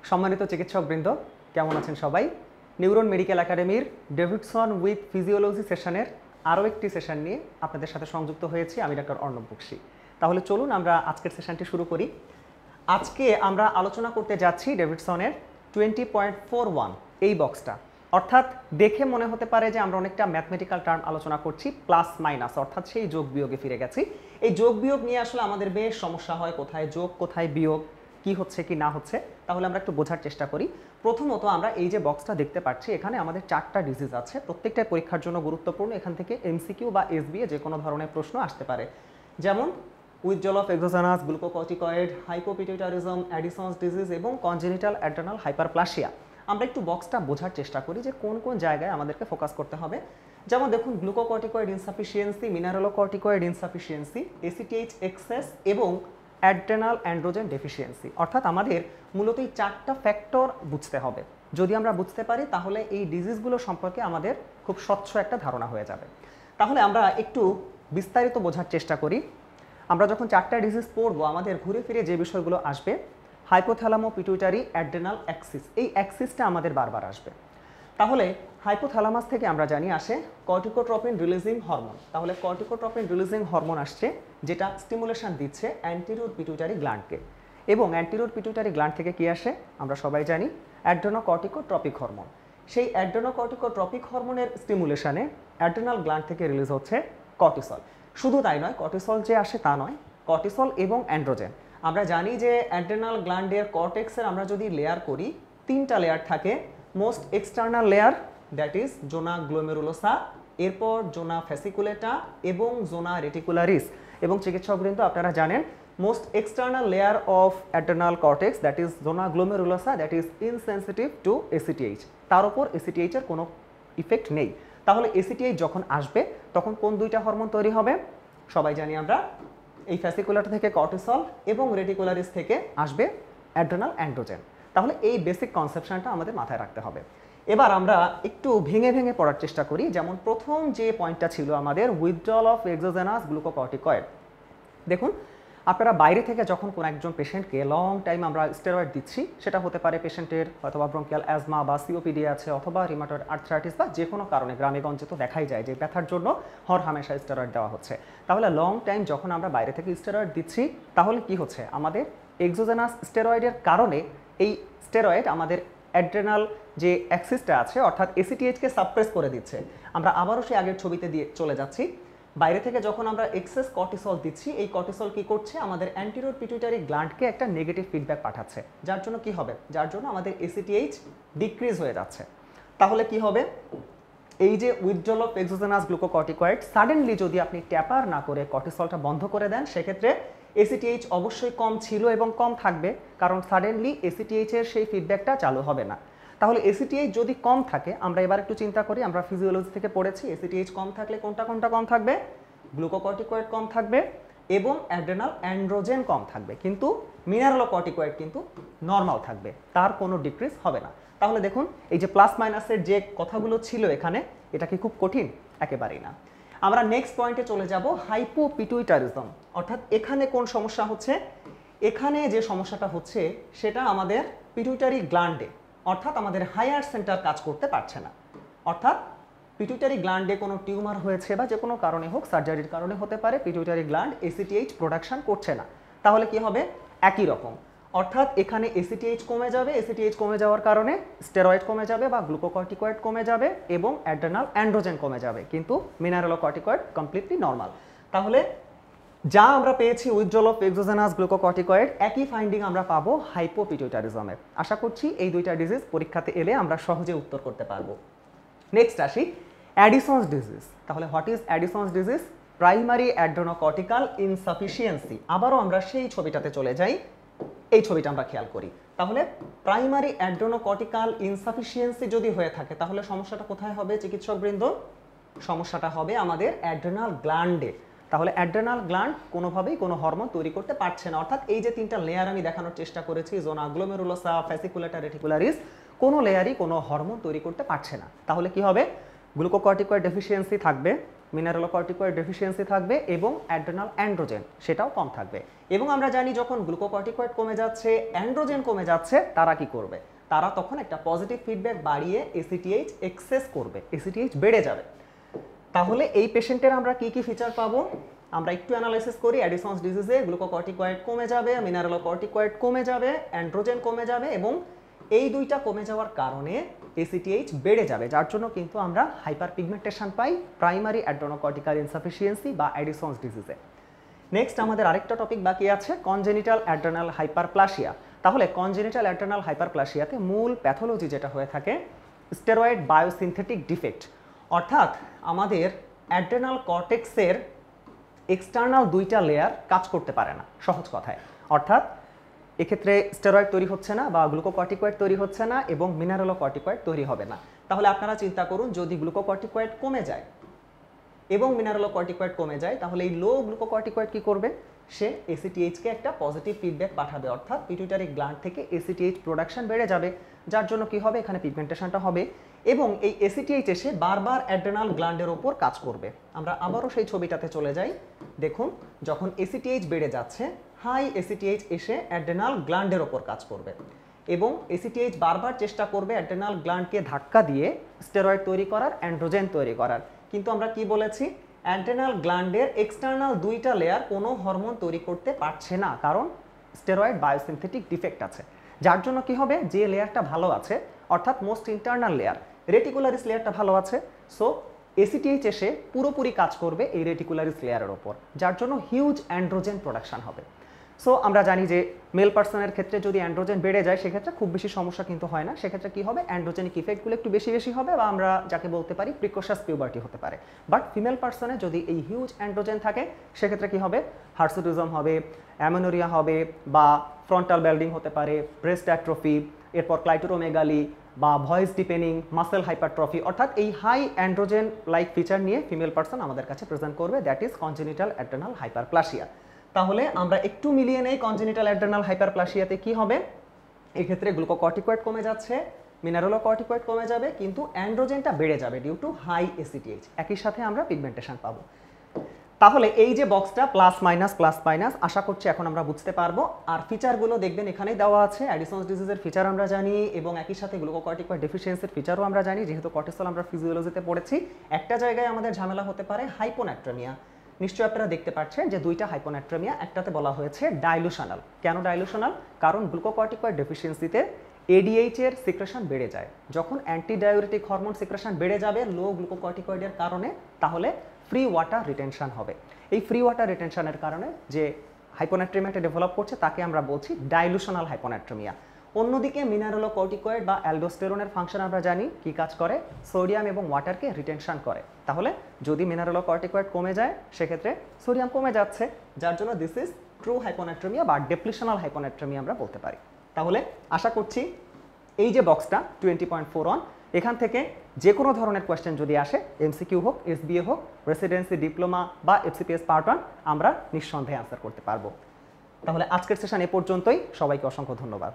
সম্মানিত চিকিৎসকবৃন্দ, কেমন আছেন সবাই? নিউরন মেডিকেল একাডেমির ডেভিডসন উইথ ফিজিওলজি সেশনের আরও একটি সেশন নিয়ে আপনাদের সাথে সংযুক্ত হয়েছি আমি ডক্টর অর্ণব বক্সী। তাহলে চলুন আমরা আজকের সেশনটি শুরু করি। আজকে আমরা আলোচনা করতে যাচ্ছি ডেভিডসনের 20.41 এই বক্সটা। অর্থাৎ দেখে মনে হতে পারে যে আমরা অনেকটা ম্যাথমেটিক্যাল টার্ম আলোচনা করছি, প্লাস মাইনাস, অর্থাৎ সেই যোগ বিয়োগে ফিরে গেছি। এই যোগ বিয়োগ নিয়ে আসলে আমাদের বেশ সমস্যা হয়, কোথায় যোগ কোথায় বিয়োগ, কি হচ্ছে কি না হচ্ছে। তাহলে আমরা একটু বোঝার চেষ্টা করি। প্রথমত আমরা এই যে বক্সটা দেখতে পাচ্ছি, এখানে আমাদের 4টা ডিজিজ আছে, প্রত্যেকটাই পরীক্ষার জন্য গুরুত্বপূর্ণ। এখান থেকে এমসিকিউ বা এসবিএ যে কোনো ধরনের প্রশ্ন আসতে পারে, যেমন withdrawal of exogenous glucocorticoid, hypopituitarism, অ্যাডিসন্স disease এবং কনজেনিটাল অ্যাড্রেনাল হাইপারপ্লাসিয়া। আমরা একটু বক্সটা বোঝার চেষ্টা করি যে কোন কোন জায়গায় আমাদেরকে ফোকাস করতে হবে। যেমন দেখুন, glucocorticoid insufficiency, mineralocorticoid insufficiency, ACTH excess এবং অ্যাড্রেনাল অ্যান্ড্রোজেন ডেফিসিয়েন্সি। অর্থাৎ আমাদের মূলত এই 4টা ফ্যাক্টর বুঝতে হবে। যদি আমরা বুঝতে পারি তাহলে এই ডিজিজগুলো সম্পর্কে আমাদের খুব স্বচ্ছ একটা ধারণা হয়ে যাবে। তাহলে আমরা একটু বিস্তারিত বোঝার চেষ্টা করি। আমরা যখন 4টা ডিজিজ পড়বো, আমাদের ঘুরে ফিরে যে বিষয়গুলো আসবে, হাইপোথ্যালামো পিটুইটারি অ্যাড্রেনাল অ্যাক্সিস, এই অ্যাক্সিসটা আমাদের বারবার আসবে। তাহলে হাইপোথ্যালামাস থেকে আমরা জানি আসে কর্টিকোট্রপিন রিলিজিং হরমোন। তাহলে কর্টিকোট্রপিন রিলিজিং হরমোন আসছে, যেটা স্টিমুলেশন দিচ্ছে অ্যান্টেরিয়র পিটুইটারি গ্ল্যান্ডকে। এবং অ্যান্টেরিয়র পিটুইটারি গ্ল্যান্ড থেকে কি আসে আমরা সবাই জানি, অ্যাড্রেনোকর্টিকোট্রপিক হরমোন। সেই অ্যাড্রেনোকর্টিকোট্রপিক হরমোনের স্টিমুলেশনে অ্যাড্রেনাল গ্ল্যান্ড থেকে রিলিজ হচ্ছে কর্টিসল। শুধু তাই নয়, কর্টিসল যে আসে তা নয়, কর্টিসল এবং অ্যান্ড্রোজেন। আমরা জানি যে অ্যাড্রেনাল গ্ল্যান্ডের কর্টেক্সের আমরা যদি লেয়ার করি, 3টা লেয়ার থাকে। Most external layer, that is zona glomerulosa, এরপর জোনা ফ্যাসিকুলেটা এবং জোনা রেটিকুলারিস। এবং চিকিৎসকবৃন্দ আপনারা জানেন, most external layer of adrenal cortex, that is zona glomerulosa, that is insensitive to ACTH. তার উপর এসিটিএইচ এর কোনো ইফেক্ট নেই। তাহলে এসিটিএইচ যখন আসবে তখন কোন 2টা হরমোন তৈরি হবে? সবাই জানি আমরা, এই ফ্যাসিকুলাটা থেকে কর্টিসল এবং রেটিকুলারিস থেকে আসবে অ্যাড্রেনাল অ্যান্ড্রোজেন। তাহলে এই বেসিক কনসেপশনটা আমাদের মাথায় রাখতে হবে। এবার আমরা একটু ভেঙে ভেঙে পড়ার চেষ্টা করি। যেমন প্রথম যে পয়েন্টটা ছিল আমাদের, উইথড্রল অফ এক্সোজেনাস গ্লুকোকর্টিকয়েড। দেখুন, আপনারা বাইরে থেকে যখন কোনো একজন পেশেন্টকে লং টাইম আমরা স্টেরয়েড দিচ্ছি, সেটা হতে পারে পেশেন্টের অথবা ব্রঙ্কিয়াল অ্যাজমা বা সিওপিডি আছে, অথবা রিমাটয়েড আর্থ্রাইটিস বা যে কোনো কারণে, গ্রামে গঞ্জে তো দেখাই যায় যে ব্যথার জন্য হরহামেশা স্টেরয়েড দেওয়া হচ্ছে। তাহলে লং টাইম যখন আমরা বাইরে থেকে স্টেরয়েড দিচ্ছি, তাহলে কি হচ্ছে, আমাদের এক্সোজেনাস স্টেরয়েডের কারণে এই স্টেরয়েড আমাদের অ্যাড্রেনাল যে অ্যাক্সিসটা আছে, অর্থাৎ এসিটিএইচকে সাপ্রেস করে দিচ্ছে। আমরা আবারও সেই আগের ছবিতে দিয়ে চলে যাচ্ছি। বাইরে থেকে যখন আমরা এক্সেস কর্টিসল দিচ্ছি, এই কর্টিসল কি করছে, আমাদের অ্যান্টেরিয়র পিটুইটারি গ্ল্যান্ডকে একটা নেগেটিভ ফিডব্যাক পাঠাচ্ছে, যার জন্য কি হবে, যার জন্য আমাদের এসিটিএইচ ডিক্রিজ হয়ে যাচ্ছে। তাহলে কি হবে, এই যে withdrawal of exogenous glucocorticoid, suddenly যদি আপনি ট্যাপার না করে কর্টিসলটা বন্ধ করে দেন, সেক্ষেত্রে এসিটিএইচ অবশ্যই কম ছিল এবং কম থাকবে, কারণ সাডেনলি এসিটিএইচ এর সেই ফিডব্যাকটা চালু হবে না। তাহলে এসিটিএইচ যদি কম থাকে, আমরা এবার একটু চিন্তা করি, আমরা ফিজিওলজি থেকে পড়েছি এসিটিএইচ কম থাকলে কোনটা কোনটা কম থাকবে, গ্লুকোকর্টিকয়েড কম থাকবে এবং অ্যাড্রেনাল অ্যান্ড্রোজেন কম থাকবে, কিন্তু মিনারেলোকর্টিকয়েড কিন্তু নর্মাল থাকবে, তার কোনো ডিক্রিজ হবে না। তাহলে দেখুন, এই যে প্লাস মাইনাসের যে কথাগুলো ছিল এখানে, এটা কি খুব কঠিন? একেবারেই না। আমরা নেক্সট পয়েন্টে চলে যাব, হাইপোপিটুইটারিজম। অর্থাৎ এখানে কোন সমস্যা হচ্ছে, এখানে যে সমস্যাটা হচ্ছে সেটা আমাদের পিটুইটারি গ্ল্যান্ডে, অর্থাৎ আমাদের হায়ার সেন্টার কাজ করতে পারছে না। অর্থাৎ পিটুইটারি গ্ল্যান্ডে কোনো টিউমার হয়েছে বা যে কোনো কারণে হোক, সার্জারির কারণে হতে পারে, পিটুইটারি গ্ল্যান্ড এসিটিএইচ প্রোডাকশন করছে না। তাহলে কি হবে, একই রকম। অর্থাৎ এখানে এসিটিএইচ কমে যাবে, এসিটিএইচ কমে যাওয়ার কারণে স্টেরয়েড কমে যাবে বা গ্লুকোকর্টিকয়েড কমে যাবে এবং অ্যাড্রেনাল অ্যান্ড্রোজেন কমে যাবে, কিন্তু মিনারেলোকর্টিকয়েড কমপ্লিটলি নর্মাল। তাহলে যা আমরা পেয়েছি উইথড্রল অফ এক্সোজেনাস গ্লুকোকর্টিকয়েড, একই ফাইন্ডিং আমরা পাবো হাইপোপিটুইটারিজমের। আশা করছি এই 2টা ডিজিজ পরীক্ষাতে এলে আমরা সহজে উত্তর করতে পারবো। নেক্সট আসি অ্যাডিসন্স ডিজিজ। তাহলে what is Addison's disease? Primary adrenocortical insufficiency. আবারও আমরা সেই ছবিটাতে চলে যাই, এই ছবিটা আমরা খেয়াল করি। তাহলে প্রাইমারি অ্যাড্রেনোকর্টিকাল ইনসাফিসিয়েন্সি যদি হয়ে থাকে, তাহলে সমস্যাটা কোথায় হবে চিকিৎসকবৃন্দ? সমস্যাটা হবে আমাদের অ্যাড্রেনাল গ্ল্যান্ডে। তাহলে অ্যাড্রেনাল গ্ল্যান্ড কোনোভাবেই কোনো হরমোন তৈরি করতে পারছে না। অর্থাৎ এই যে 3টা লেয়ার আমি দেখানোর চেষ্টা করেছি, জোনা গ্লোমেরুলোসা, ফ্যাসিকুলেটা, রেটিকুলারিস, কোনো লেয়ারই কোনো হরমোন তৈরি করতে পারছে না। তাহলে কি হবে, গ্লুকোকর্টিকয়েড ডেফিসিয়েন্সি থাকবে, মিনারেলোকর্টিকয়েড ডেফিসিয়েন্সি থাকবে এবং অ্যাড্রেনাল অ্যান্ড্রোজেন সেটাও কম থাকবে। এবং আমরা জানি যখন গ্লুকোকর্টিকয়েড কমে যাচ্ছে, অ্যান্ড্রোজেন কমে যাচ্ছে, তারা কি করবে? তারা তখন একটা পজিটিভ ফিডব্যাক বাড়িয়ে এসিটিএইচ এক্সেস করবে, এসিটিএইচ বেড়ে যাবে। তাহলে এই পেশেন্টের আমরা কি কি ফিচার পাবো আমরা একটু অ্যানালাইসিস করি। অ্যাডিসন্স ডিজিজে গ্লুকোকর্টিকয়েড কমে যাবে, মিনারেলোকর্টিকয়েড কমে যাবে, অ্যান্ড্রোজেন কমে যাবে এবং এই দুইটা কমে যাওয়ার কারণে এসিটিএইচ বেড়ে যাবে, যার জন্য কিন্তু আমরা হাইপার পিগমেন্টেশন পাই প্রাইমারি অ্যাড্রেনোকর্টিকাল ইনসাফিসিয়েন্সি বা অ্যাডিসন্স ডিজিজে। নেক্সট আমাদের আরেকটা টপিক বাকি আছে, কনজেনিটাল অ্যাড্রেনাল হাইপারপ্লাসিয়া। তাহলে কনজেনিটাল অ্যাড্রেনাল হাইপারপ্লাসিয়াতে মূল প্যাথোলজি যেটা হয়ে থাকে স্টেরয়েড বায়োসিনথেটিক ডিফেক্ট, অর্থাৎ আমাদের অ্যাড্রেনাল কর্টেক্সের এক্সটার্নাল দুইটা লেয়ার কাজ করতে পারে না, সহজ কথায়। অর্থাৎ এক্ষেত্রে স্টেরয়েড তৈরি হচ্ছে না বা গ্লুকোকর্টিকয়েড তৈরি হচ্ছে না এবং মিনারেলোকর্টিকয়েড তৈরি হবে না। তাহলে আপনারা চিন্তা করুন, যদি গ্লুকোকর্টিকয়েড কমে যায় এবং মিনারেলোকর্টিকয়েড কমে যায়, তাহলে এই লো গ্লুকোকর্টিকয়েড কি করবে? সে এসিটিএইচকে একটা পজিটিভ ফিডব্যাক পাঠাবে, অর্থাৎ পিটুইটারি গ্ল্যান্ড থেকে এসিটিএইচ প্রোডাকশন বেড়ে যাবে, যার জন্য কি হবে? এখানে পিগমেন্টেশনটা হবে এবং এই এসিটিএইচ এসে বারবার অ্যাড্রেনাল গ্ল্যান্ডের ওপর কাজ করবে। আমরা আবারও সেই ছবিটাতে চলে যাই। দেখুন, যখন এসিটিএইচ বেড়ে যাচ্ছে, হাই এসিটিএইচ এসে অ্যাড্রেনাল গ্ল্যান্ডের ওপর কাজ করবে এবং এসিটিএইচ বারবার চেষ্টা করবে অ্যাড্রেনাল গ্ল্যান্ডকে ধাক্কা দিয়ে স্টেরয়েড তৈরি করার, অ্যান্ড্রোজেন তৈরি করার। কিন্তু আমরা কি বলেছি? অ্যাড্রেনাল গ্ল্যান্ডের এক্সটার্নাল দুইটা লেয়ার কোনো হরমোন তৈরি করতে পারছে না, কারণ স্টেরয়েড বায়োসিনথেটিক ডিফেক্ট আছে। যার জন্য কি হবে? যে লেয়ারটা ভালো আছে, অর্থাৎ মোস্ট ইন্টারনাল লেয়ার রেটিকুলারিস লেয়ারটা ভালো আছে, সো এসিটিএইচ এসে পুরোপুরি কাজ করবে এই রেটিকুলারিস লেয়ারের ওপর, যার জন্য হিউজ অ্যান্ড্রোজেন প্রোডাকশন হবে। সো আমরা জানি যে মেল পার্সনের ক্ষেত্রে যদি অ্যান্ড্রোজেন বেড়ে যায় সেক্ষেত্রে খুব বেশি সমস্যা কিন্তু হয় না। সেক্ষেত্রে কি হবে? অ্যান্ড্রোজেনিক ইফেক্টগুলো একটু বেশি বেশি হবে বা আমরা যাকে বলতে পারি প্রিকশাস পিউবার্টি হতে পারে। বাট ফিমেল পার্সনে যদি এই হিউজ অ্যান্ড্রোজেন থাকে সেক্ষেত্রে কি হবে? হার্সুটিজম হবে, অ্যামেনোরিয়া হবে বা ফ্রন্টাল বেল্ডিং হতে পারে, ব্রেস্ট অ্যাট্রফি, এরপর ক্লাইটোরোমেগালি বা ভয়েস ডিপেনিং, মাসেল হাইপারট্রফি, অর্থাৎ এই হাই অ্যান্ড্রোজেন লাইক ফিচার নিয়ে ফিমেল পার্সন আমাদের কাছে প্রেজেন্ট করবে, that is congenital adrenal hyperplasia. তাহলে আমরা একটু মিলিয়ে নেই, কনজেনিটাল অ্যাড্রেনাল হাইপারপ্লাসিয়াতে কি হবে? এক্ষেত্রে গ্লুকোকর্টিকয়েড কমে যাচ্ছে, মিনারেলোকর্টিকয়েড কমে যাবে, কিন্তু অ্যান্ড্রোজেনটা বেড়ে যাবে ডিউ টু হাই এসিটিএইচ। একই সাথে আমরা পিগমেন্টেশন পাবো। তাহলে এই যে বক্সটা প্লাস মাইনাস আশা করছি এখন আমরা বুঝতে পারবো। আর ফিচারগুলো দেখবেন এখানেই দেওয়া আছে। অ্যাডিসন্স ডিজিজের ফিচার আমরা জানি এবং একই সাথে গ্লুকোকর্টিকয়েড ডেফিসিয়েন্সির ফিচারও আমরা জানি, যেহেতু কর্টিসল আমরা ফিজিওলজিতে পড়েছি। একটা জায়গায় আমাদের ঝামেলা হতে পারে হাইপোন্যাট্রেমিয়া। নিশ্চয়ই আপনারা দেখতে পাচ্ছেন যে দুইটা হাইপোন্যাট্রেমিয়া, একটাতে বলা হয়েছে ডাইলুশনাল। কেন ডাইলুশনাল? কারণ গ্লুকোকর্টিকয়েড ডেফিসিয়েন্সিতে এডিএইচ এর সিক্রেশন বেড়ে যায়। যখন অ্যান্টিডায়োরেটিক হরমোন সিক্রেশন বেড়ে যাবে লো গ্লুকোকর্টিকয়েডের কারণে, তাহলে ফ্রি ওয়াটার রিটেনশন হবে। এই ফ্রি ওয়াটার রিটেনশনের কারণে যে হাইপোন্যাট্রেমিয়াটা ডেভেলপ করছে তাকে আমরা বলছি ডাইলুশনাল হাইপোন্যাট্রেমিয়া। অন্যদিকে মিনারেলোকর্টিকয়েড বা অ্যালডোস্টেরনের ফাংশন আমরা জানি কি কাজ করে? সোডিয়াম এবং ওয়াটারকে রিটেনশন করে। তাহলে যদি মিনারেলোকর্টিকয়েড কমে যায় সেক্ষেত্রে সোডিয়াম কমে যাচ্ছে, যার জন্য দিস ইজ ট্রু হাইপোন্যাট্রেমিয়া বা ডেপ্লিশনাল হাইপোন্যাট্রেমিয়া আমরা বলতে পারি। তাহলে আশা করছি এই যে বক্সটা 20.41, এখান থেকে যে কোনো ধরনের কোয়েশ্চেন যদি আসে, এমসিকিউ হোক, এসবিএ হোক, রেসিডেন্সি, ডিপ্লোমা বা এফসিপিএস পার্ট 1, আমরা নিঃসন্দেহে আনসার করতে পারবো। তাহলে আজকের সেশন এ পর্যন্তই। সবাইকে অসংখ্য ধন্যবাদ।